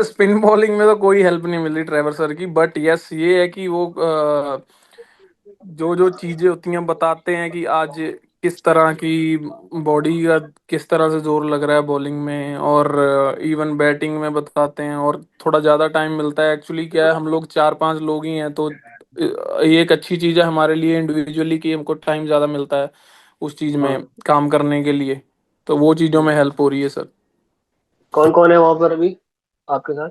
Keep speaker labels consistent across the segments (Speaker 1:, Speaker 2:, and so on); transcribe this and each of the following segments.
Speaker 1: Spin bowling में तो कोई हेल्प नहीं मिल रही ट्रेवर सर की, बट यस ये है कि वो जो जो चीजें होती हैं बताते हैं कि आज किस तरह की बॉडी का किस तरह से जोर लग रहा है बॉलिंग में, और इवन बैटिंग में बताते हैं। और थोड़ा ज्यादा टाइम मिलता है। एक्चुअली क्या है, हम लोग 4-5 लोग ही हैं, तो ये एक अच्छी चीज है हमारे लिए इंडिविजुअली कि हमको टाइम ज्यादा मिलता है उस चीज में
Speaker 2: हम्म।
Speaker 1: काम करने के लिए। तो वो चीजों में हेल्प हो रही है सर।
Speaker 2: कौन कौन है वहां पर अभी आपके साथ?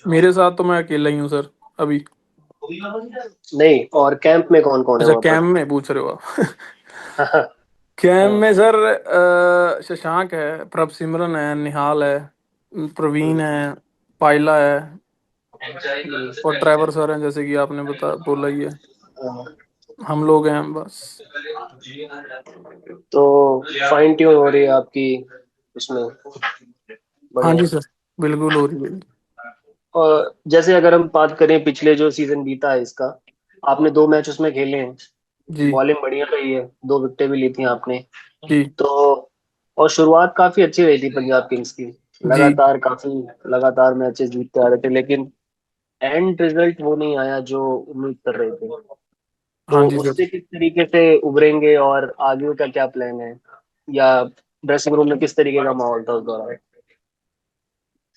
Speaker 1: मेरे साथ तो मैं अकेला ही हूँ सर अभी।
Speaker 2: नहीं, और कैंप में कौन कौन है
Speaker 1: अच्छा,
Speaker 2: वहां पर?
Speaker 1: कैम में पूछ रहे हो आप? कैम में सर शशांक है, प्रभ सिमरन है, निहाल है, प्रवीण है, पायला है, और ट्रैवर सर हैं जैसे कि आपने बोला ही है। हम लोग हैं बस।
Speaker 2: तो फाइन ट्यून हो रही है आपकी उसमें?
Speaker 1: हाँ
Speaker 2: बढ़िया।
Speaker 1: जी सर, बिल्कुल हो रही है।
Speaker 2: और जैसे अगर हम बात करें पिछले जो सीजन बीता है इसका, आपने 2 मैच उसमें खेले हैं।
Speaker 1: जी
Speaker 2: बॉलिंग बढ़िया रही है, 2 विकेटें भी ली थी आपने।
Speaker 1: जी
Speaker 2: तो और शुरुआत काफी अच्छी रही थी पंजाब किंग्स की।
Speaker 1: जी।
Speaker 2: लगातार मैचेस जीतते आ रहे थे, लेकिन एंड रिजल्ट वो नहीं आया जो उम्मीद कर रहे थे।
Speaker 1: हाँ
Speaker 2: तो
Speaker 1: जी सर।
Speaker 2: उससे किस तरीके से उभरेंगे और आगे का क्या प्लान है, या ड्रेसिंग रूम में किस तरीके का माहौल था उस दौरान?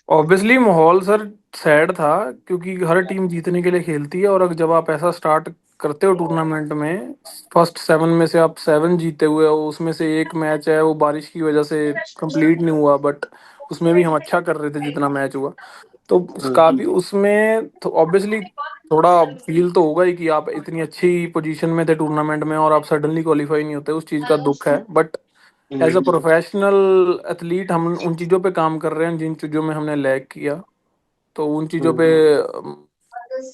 Speaker 1: ऑब्वियसली माहौल सर सैड था, क्योंकि हर टीम जीतने के लिए खेलती है। और अगर जब आप ऐसा स्टार्ट करते हो टूर्नामेंट में, फर्स्ट 7 में से आप 7 जीते हुए हो, उसमें से एक मैच है वो बारिश की वजह से कंप्लीट नहीं हुआ, बट उसमें भी हम अच्छा कर रहे थे जितना मैच हुआ। तो
Speaker 2: हम्म।
Speaker 1: काफी उसमें तो ऑब्वियसली थोड़ा फील तो होगा ही कि आप इतनी अच्छी पोजीशन में थे टूर्नामेंट में और आप सडनली क्वालिफाई नहीं होते, उस चीज का दुख है। But as a
Speaker 2: hmm.
Speaker 1: Professional athlete हम उन चीज़ों पे काम कर रहे हैं जिन चीज़ों में हमने लैग किया। तो उन चीज़ों पे
Speaker 2: हम्म।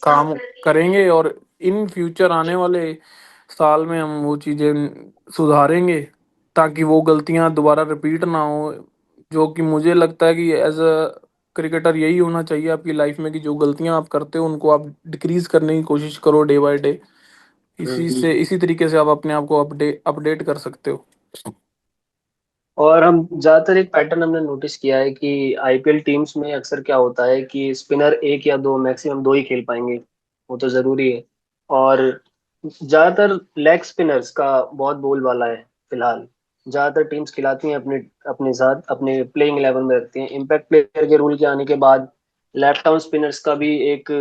Speaker 1: काम करेंगे, और इन फ्यूचर आने वाले साल में हम वो चीज़ें सुधारेंगे, ताकि वो गलतियां दोबारा रिपीट ना हो। जो कि मुझे लगता है कि एज अ क्रिकेटर यही होना चाहिए आपकी लाइफ में, कि जो गलतियां आप करते हो उनको आप डिक्रीज करने की कोशिश करो डे बाय डे। इसी तरीके से आप अपने आप को अपडेट अपडेट कर सकते हो।
Speaker 2: और हम ज्यादातर एक पैटर्न हमने नोटिस किया है कि आईपीएल टीम्स में अक्सर क्या होता है कि स्पिनर एक या दो, मैक्सिमम दो ही खेल पाएंगे। वो तो जरूरी है। और ज्यादातर लेग स्पिनर्स का बहुत बोलबाला है फिलहाल। ज्यादातर टीम्स खिलाती हैं अपने अपने साथ, अपने प्लेइंग 11 में रखती हैं। इम्पैक्ट प्लेयर के रूल के आने के बाद लेफ्ट आर्म स्पिनर्स का भी एक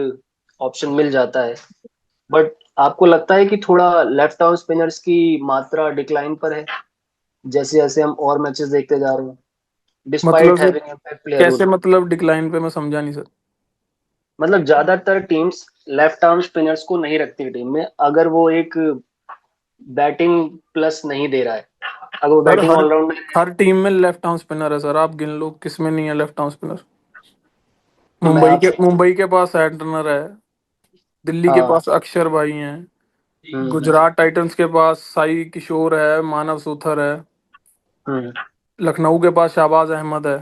Speaker 2: ऑप्शन मिल जाता है। बट आपको लगता है कि थोड़ा लेफ्ट आर्म स्पिनर्स की मात्रा डिक्लाइन पर है जैसे जैसे हम और मैचेस देखते जा रहे हैं,
Speaker 1: मतलब
Speaker 2: despite
Speaker 1: sir,
Speaker 2: having impact player
Speaker 1: कैसे
Speaker 2: रूल?
Speaker 1: मतलब डिक्लाइन पे, मैं समझा नहीं सर।
Speaker 2: मतलब ज्यादातर टीम्स लेफ्ट आर्म स्पिनर्स को नहीं रखती टीम में अगर वो एक बैटिंग प्लस नहीं दे रहा है, अगर वो
Speaker 1: सर
Speaker 2: बैटिंग
Speaker 1: हर
Speaker 2: ऑलराउंडर है।
Speaker 1: हर टीम में लेफ्ट आर्म स्पिनर है सर, आप गिन लो किस में नहीं है लेफ्ट आर्म स्पिनर।
Speaker 2: मैं आपसे
Speaker 1: मुंबई के पास सैंटनर है, दिल्ली के
Speaker 2: हाँ।
Speaker 1: पास अक्षर भाई हैं,
Speaker 2: हम्म।
Speaker 1: गुजरात टाइटंस के पास साई किशोर है, मानव सुथर है,
Speaker 2: हम्म।
Speaker 1: लखनऊ के पास शाहबाज अहमद है,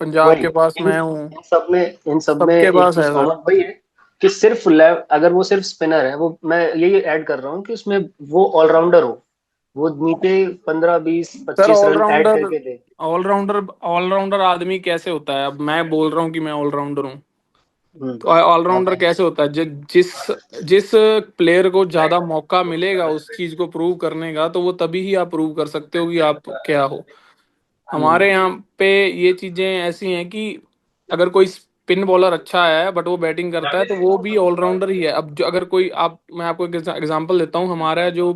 Speaker 1: पंजाब
Speaker 2: वही
Speaker 1: के पास
Speaker 2: इन
Speaker 1: मैं हूँ।
Speaker 2: इन सब में
Speaker 1: सबके
Speaker 2: एक
Speaker 1: पास
Speaker 2: चीज
Speaker 1: है सर।
Speaker 2: कॉमन वही है कि सिर्फ अगर वो सिर्फ स्पिनर है, वो मैं यही ऐड कर रहा हूँ कि उसमें वो ऑलराउंडर हो, वो नीचे 15 20
Speaker 1: सर
Speaker 2: 25 रन ऐड
Speaker 1: ऑलराउंडर
Speaker 2: करके दे।
Speaker 1: ऑलराउंडर ऑलराउंडर आदमी कैसे होता है? अब मैं बोल रहा हूँ कि मैं ऑलराउंडर हूँ। तो
Speaker 2: आप
Speaker 1: ऑलराउंडर कैसे होता है? जिस जिस प्लेयर को ज्यादा मौका मिलेगा उस चीज को प्रूव करने का, तो वो तभी ही आप प्रूव कर सकते हो कि आप क्या हो।
Speaker 2: हम्म।
Speaker 1: हमारे यहाँ पे ये चीजें ऐसी हैं कि अगर कोई स्पिन बॉलर अच्छा है बट वो बैटिंग करता है, तो वो भी ऑलराउंडर ही है। अब जो अगर कोई आप मैं आपको एक एग्जांपल देता हूँ, हमारा जो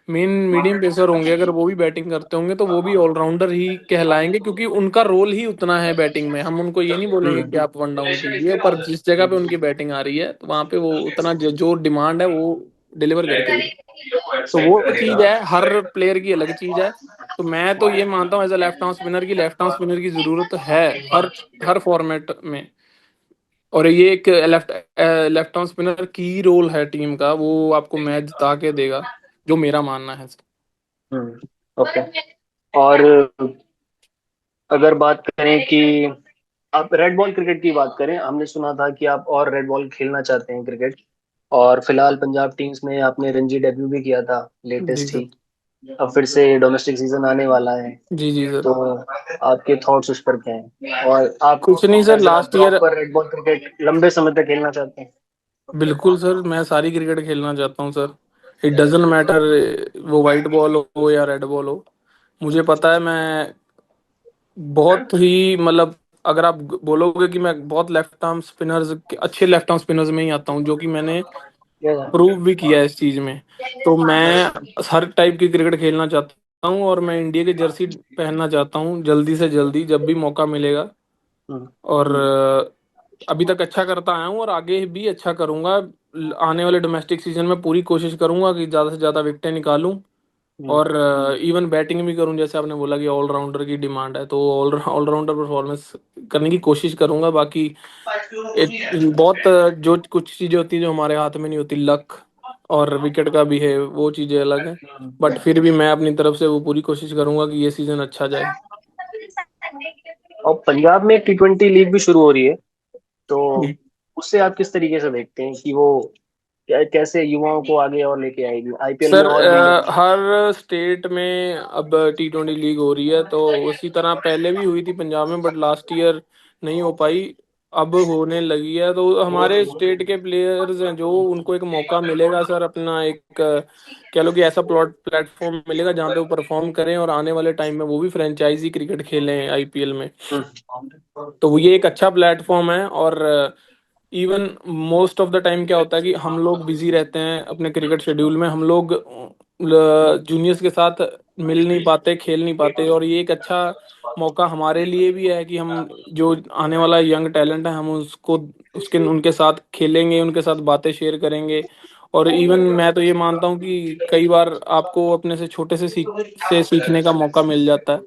Speaker 1: मेन मीडियम पेसर होंगे अगर वो भी बैटिंग करते होंगे, तो वो भी ऑलराउंडर ही कहलाएंगे, क्योंकि उनका रोल ही उतना है बैटिंग में। हम उनको ये नहीं बोलेंगे कि
Speaker 2: हम्म।
Speaker 1: आप वन डाउन कीजिए, पर जिस जगह पे उनकी बैटिंग आ रही है तो वहां पे वो उतना जो डिमांड है वो डिलीवर करके दे। तो वो चीज है, हर प्लेयर की अलग चीज है। तो मैं तो ये मानता हूँ as a left arm spinner की जरूरत है हर हर फॉर्मेट में। और ये एक लेफ्ट आर्म स्पिनर की रोल है टीम का, वो आपको मैच जिता के देगा, जो मेरा मानना है।
Speaker 2: ओके। और अगर बात करें कि आप रेड बॉल क्रिकेट की बात करें, हमने सुना था कि आप और रेड बॉल खेलना चाहते हैं क्रिकेट। और फिलहाल पंजाब टीम्स में आपने रणजी डेब्यू भी किया था,
Speaker 1: जी
Speaker 2: लेटेस्ट
Speaker 1: सर।
Speaker 2: ही। अब फिर से डोमेस्टिक सीजन आने वाला है,
Speaker 1: जी जी सर।
Speaker 2: तो आपके थॉट्स उस पर क्या हैं, और आप
Speaker 1: कुछ नहीं sir,
Speaker 2: as a
Speaker 1: last year
Speaker 2: proper red ball cricket लंबे समय तक खेलना चाहते हैं?
Speaker 1: बिल्कुल सर, मैं सारी क्रिकेट खेलना चाहता हूँ सर। इट डजेंट मैटर वो वाइट बॉल हो या रेड बॉल हो। मुझे पता है मैं बहुत ही मतलब, अगर आप बोलोगे कि मैं बहुत लेफ्ट आर्म स्पिनर्स, अच्छे लेफ्ट आर्म स्पिनर्स में ही आता हूँ, जो कि मैंने
Speaker 2: या
Speaker 1: प्रूव भी किया है इस चीज में। तो मैं हर टाइप की क्रिकेट खेलना चाहता हूँ, और मैं इंडिया की जर्सी पहनना चाहता हूँ जल्दी से जल्दी, जब भी मौका मिलेगा।
Speaker 2: हम्म,
Speaker 1: और अभी तक अच्छा करता आया हूँ और आगे भी अच्छा करूंगा। आने वाले डोमेस्टिक सीजन में पूरी कोशिश करूंगा कि ज़्यादा से ज़्यादा विकेटें निकालूं।
Speaker 2: हम्म।
Speaker 1: और इवन बैटिंग भी करूं, जैसे आपने बोला कि ऑलराउंडर की डिमांड है, तो ऑलराउंडर परफॉर्मेंस करने की कोशिश करूंगा। बाकी बहुत जो कुछ चीज़ें होती है जो हमारे हाथ में नहीं होती, लक और विकेट का भी है, वो चीज़ें अलग हैं। बट फिर भी मैं अपनी तरफ से वो पूरी कोशिश करूंगा कि ये सीजन अच्छा जाए।
Speaker 2: और पंजाब में T20 लीग भी शुरू हो रही है, तो उससे आप किस तरीके से देखते हैं कि वो कैसे युवाओं को आगे और लेके आएगी, आईपीएल में
Speaker 1: सर
Speaker 2: और भी?
Speaker 1: हर स्टेट में अब T20 लीग हो रही है, तो उसी तरह पहले भी हुई थी पंजाब में, बट लास्ट ईयर नहीं हो पाई। अब होने लगी है, तो हमारे स्टेट के प्लेयर्स हैं जो, उनको एक मौका मिलेगा सर, अपना एक कह लो कि ऐसा प्लेटफॉर्म मिलेगा जहाँ पे वो परफॉर्म करें, और आने वाले टाइम में वो भी फ्रेंचाइजी क्रिकेट खेलें आईपीएल में। तो ये एक अच्छा प्लेटफॉर्म है। और even most of the time क्या होता है कि हम लोग बिजी रहते हैं अपने क्रिकेट शेड्यूल में, हम लोग जूनियर्स के साथ मिल नहीं पाते, खेल नहीं पाते, और ये एक अच्छा मौका हमारे लिए भी है कि हम जो आने वाला यंग टैलेंट है, हम उसको उसके उनके साथ खेलेंगे, उनके साथ बातें शेयर करेंगे। और इवन मैं तो ये मानता हूँ कि कई बार आपको अपने से छोटे से सीखने का मौका मिल जाता है।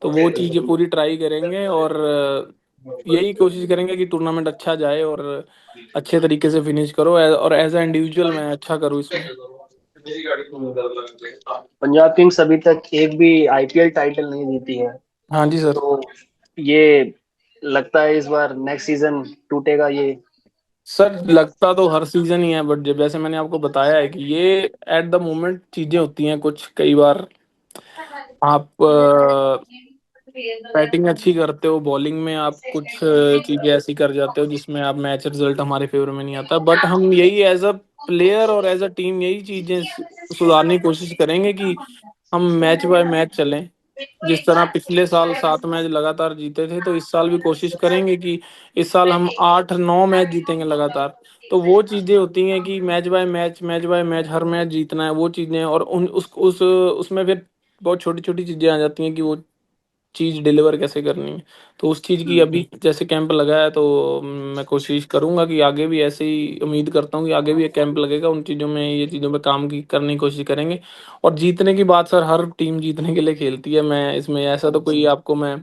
Speaker 1: तो वो चीज़ें पूरी ट्राई करेंगे, और यही कोशिश करेंगे कि टूर्नामेंट अच्छा जाए और अच्छे तरीके से फिनिश करो, और एज अ इंडिविजुअल मैं अच्छा करूँ इसमें।
Speaker 2: पंजाब किंग्स अभी तक एक भी आईपीएल टाइटल नहीं जीती है,
Speaker 1: हाँ जी सर।
Speaker 2: तो ये लगता है इस बार नेक्स्ट सीजन टूटेगा ये?
Speaker 1: सर लगता तो हर सीजन ही है, बट जब जैसे मैंने आपको बताया है कि ये एट द मोमेंट चीजें होती हैं कुछ, कई बार आप बैटिंग अच्छी करते हो, बॉलिंग में आप कुछ चीजें ऐसी कर जाते हो जिसमें आप मैच रिजल्ट हमारे फेवर में नहीं आता। बट हम यही एज अ प्लेयर और एज अ टीम यही चीजें सुधारने की कोशिश करेंगे कि हम मैच बाय मैच चलें। जिस तरह पिछले साल 7 मैच लगातार जीते थे, तो इस साल भी कोशिश करेंगे कि इस साल हम 8-9 मैच जीतेंगे लगातार। तो वो चीजें होती हैं कि match by match her match जीतना है, वो चीजें। और उन उस उसमें फिर बहुत छोटी छोटी चीजें आ जाती हैं कि वो चीज डिलीवर कैसे करनी है। तो उस चीज की अभी जैसे कैंप लगा है, तो मैं कोशिश करूंगा कि आगे भी ऐसे ही, उम्मीद करता हूँ कि आगे भी एक कैंप लगेगा, उन चीजों में ये चीजों पे काम की करने की कोशिश करेंगे। और जीतने की बात सर, हर टीम जीतने के लिए खेलती है, मैं इसमें ऐसा तो कोई आपको मैं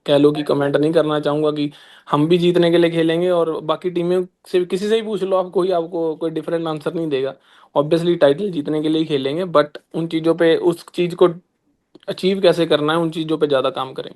Speaker 1: कह लो कि कमेंट नहीं करना चाहूंगा कि हम भी जीतने के लिए खेलेंगे। और बाकी टीमों से किसी से ही पूछ लो आप, कोई आपको कोई डिफरेंट आंसर नहीं देगा। ऑब्वियसली टाइटल जीतने के लिए ही खेलेंगे, बट उन चीजों पे, उस चीज को अचीव कैसे करना है, उन चीजों पे ज्यादा काम करें।